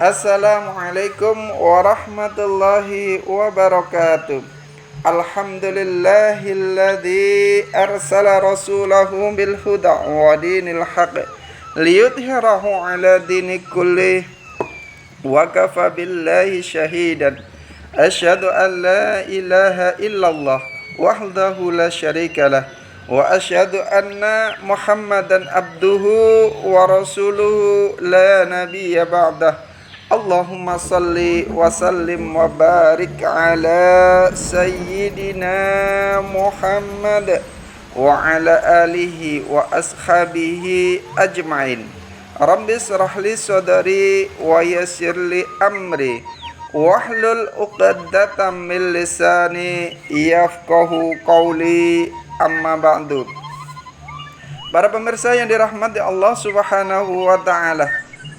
Assalamualaikum warahmatullahi wabarakatuh. Alhamdulillahilladzi arsala rasulahu bil huda wa dinil haqq liyudhhirahu ala dini kulli wa kafa billahi syahidan. Asyhadu an la ilaha illallah wahdahu la syarikalah wa asyhadu anna Muhammadan abduhu wa rasuluhu la nabiyya ba'dah. Allahumma salli wa sallim wa barik ala sayyidina Muhammad wa ala alihi wa ashabihi ajma'in. Rabbi israh li sadri wa yassir li amri wahlul 'uqdatam min lisani yafqahu qawli, amma ba'du. Para pemirsa yang dirahmati Allah Subhanahu wa taala,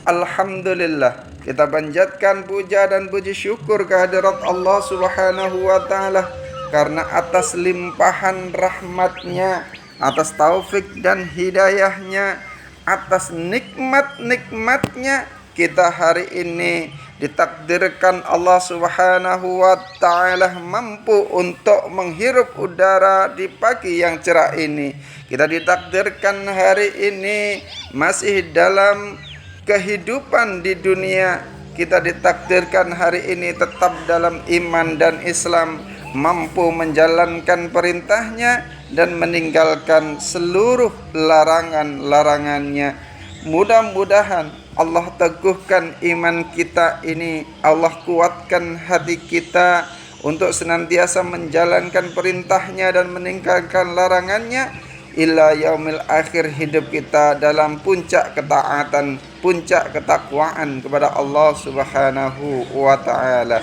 alhamdulillah, kita panjatkan puja dan puji syukur kehadirat Allah Subhanahu wa taala karena atas limpahan rahmatnya, atas taufik dan hidayahnya, atas nikmat-nikmatnya kita hari ini ditakdirkan Allah Subhanahu wa taala mampu untuk menghirup udara di pagi yang cerah ini. Kita ditakdirkan hari ini masih dalam kehidupan di dunia. Kita ditakdirkan hari ini tetap dalam iman dan Islam, mampu menjalankan perintahnya dan meninggalkan seluruh larangan-larangannya. Mudah-mudahan Allah teguhkan iman kita ini, Allah kuatkan hati kita untuk senantiasa menjalankan perintahnya dan meninggalkan larangannya ila yaumil akhir, hidup kita dalam puncak ketaatan, puncak ketakwaan kepada Allah Subhanahu wa taala.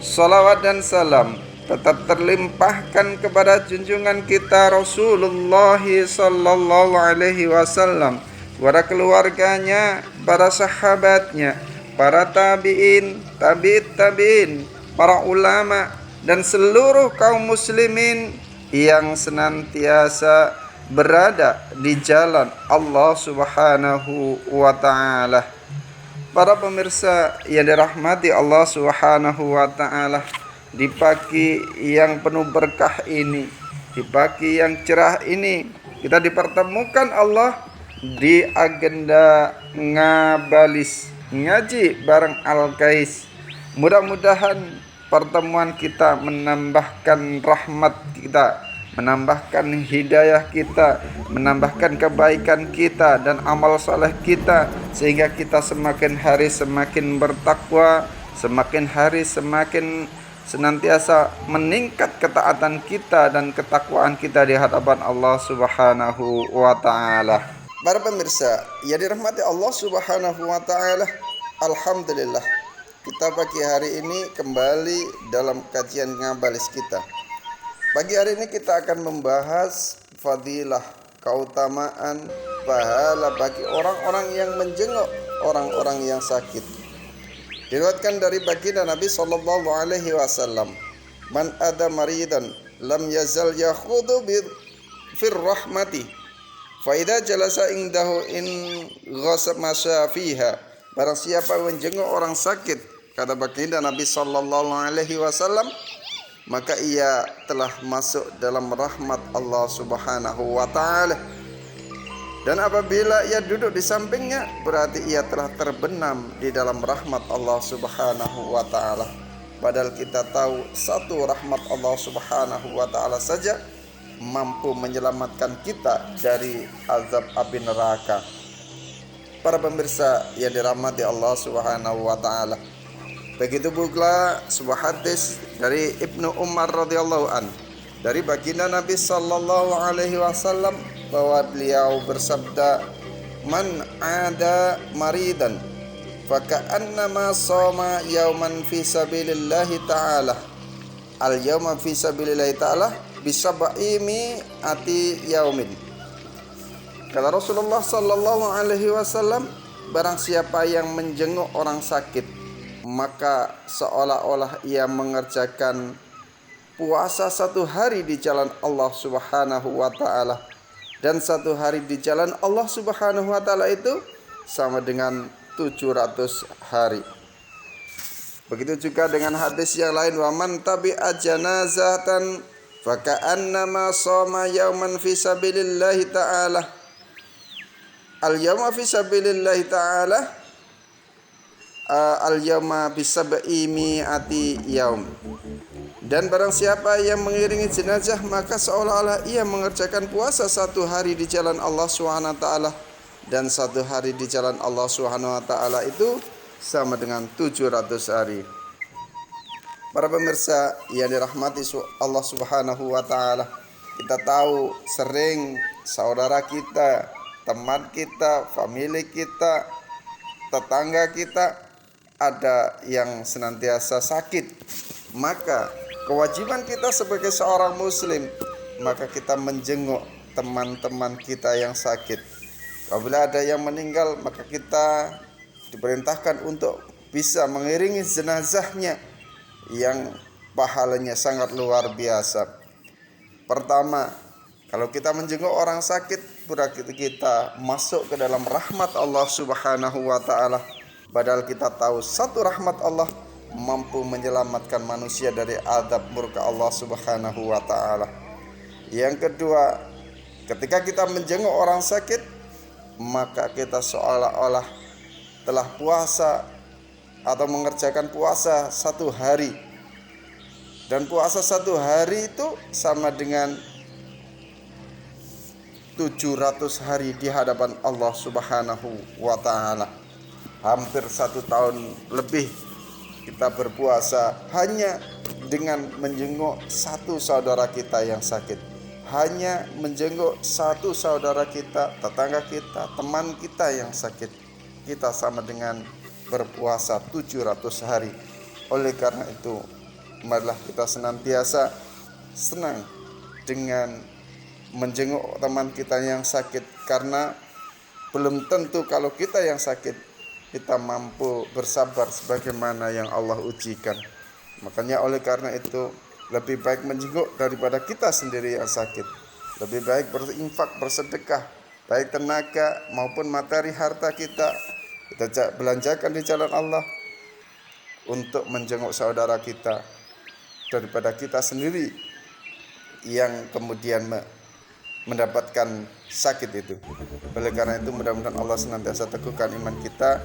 Salawat dan salam tetap terlimpahkan kepada junjungan kita Rasulullah sallallahu alaihi wasallam, kepada keluarganya, para sahabatnya, para tabi'in, tabi'in, para ulama dan seluruh kaum muslimin yang senantiasa berada di jalan Allah Subhanahu wa taala. Para pemirsa yang dirahmati Allah Subhanahu wa taala, di pagi yang penuh berkah ini, di pagi yang cerah ini, kita dipertemukan Allah di agenda ngabalis, ngaji bareng Al-Kais. Mudah-mudahan pertemuan kita menambahkan rahmat kita, menambahkan hidayah kita, menambahkan kebaikan kita dan amal saleh kita, sehingga kita semakin hari semakin bertakwa, semakin hari semakin senantiasa meningkat ketaatan kita dan ketakwaan kita di hadapan Allah Subhanahu wa taala. Para pemirsa yang dirahmati Allah Subhanahu wa taala, alhamdulillah, kita pagi hari ini kembali dalam kajian ngabalis kita. Pagi hari ini kita akan membahas fadilah, keutamaan, pahala bagi orang-orang yang menjenguk orang-orang yang sakit. Diriwayatkan dari baginda Nabi sallallahu alaihi wasallam, "Man ada maridan lam yazal yakhudu fir rahmati, fa idza jalasa indahu in ghasama fiha." Barang siapa menjenguk orang sakit, kata baginda Nabi sallallahu alaihi wasallam, maka ia telah masuk dalam rahmat Allah Subhanahu wa taala. Dan apabila ia duduk di sampingnya, berarti ia telah terbenam di dalam rahmat Allah Subhanahu wa taala. Padahal kita tahu satu rahmat Allah Subhanahu wa taala saja mampu menyelamatkan kita dari azab api neraka. Para pemirsa yang dirahmati Allah Subhanahu wa taala, begitu pula sebuah hadis dari Ibnu Umar radhiyallahu an, dari baginda Nabi sallallahu alaihi wasallam, bahwa beliau bersabda, "Man ada maridan faka'annama shoma yauman fi sabilillahi ta'ala, al yauma fi sabilillahi ta'ala bisab'imi ati yaumin." Kata Rasulullah sallallahu alaihi wasallam, barang siapa yang menjenguk orang sakit, maka seolah-olah ia mengerjakan puasa satu hari di jalan Allah Subhanahu wa taala. Dan satu hari di jalan Allah Subhanahu wa taala itu sama dengan 700 hari. Begitu juga dengan hadis yang lain, wa man tabi'a janazatan faka'annama shoma yauman fi sabilillah ta'ala. Al-yawma fi sabilillah ta'ala al-yawma bi sab'i mi'ati yaum. Dan barang siapa yang mengiringi jenazah, maka seolah-olah ia mengerjakan puasa 1 hari di jalan Allah Subhanahu wa taala, dan 1 hari di jalan Allah Subhanahu wa taala itu sama dengan 700 hari. Para pemirsa yang dirahmati Allah Subhanahu wa taala, kita tahu sering saudara kita, teman kita, famili kita, tetangga kita ada yang senantiasa sakit. Maka kewajiban kita sebagai seorang muslim, maka kita menjenguk teman-teman kita yang sakit. Apabila ada yang meninggal, maka kita diperintahkan untuk bisa mengiringi jenazahnya yang pahalanya sangat luar biasa. Pertama, kalau kita menjenguk orang sakit, berarti kita masuk ke dalam rahmat Allah Subhanahu wa taala. Padahal kita tahu satu rahmat Allah mampu menyelamatkan manusia dari azab murka Allah Subhanahu wa taala. Yang kedua, ketika kita menjenguk orang sakit, maka kita seolah-olah telah puasa atau mengerjakan puasa 1 hari. Dan puasa 1 hari itu sama dengan 700 hari di hadapan Allah Subhanahu wa taala. Hampir 1 tahun lebih kita berpuasa hanya dengan menjenguk 1 saudara kita yang sakit, hanya menjenguk 1 saudara kita, tetangga kita, teman kita yang sakit. Kita sama dengan berpuasa 700 hari. Oleh karena itu, marilah kita senantiasa senang dengan menjenguk teman kita yang sakit, karena belum tentu kalau kita yang sakit kita mampu bersabar sebagaimana yang Allah ujikan. Makanya oleh karena itu lebih baik menjenguk daripada kita sendiri yang sakit. Lebih baik berinfak, bersedekah, baik tenaga maupun materi harta kita belanjakan di jalan Allah untuk menjenguk saudara kita, daripada kita sendiri yang kemudian mendapatkan sakit itu. Oleh karena itu, mudah-mudahan Allah senantiasa teguhkan iman kita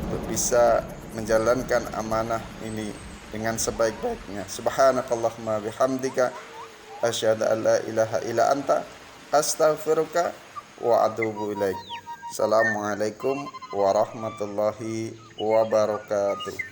untuk bisa menjalankan amanah ini dengan sebaik-baiknya. Subhanakallahumma bihamdika asyhadu an la ilaha illa anta astaghfiruka wa atubu ilaik. Assalamualaikum warahmatullahi wabarakatuh.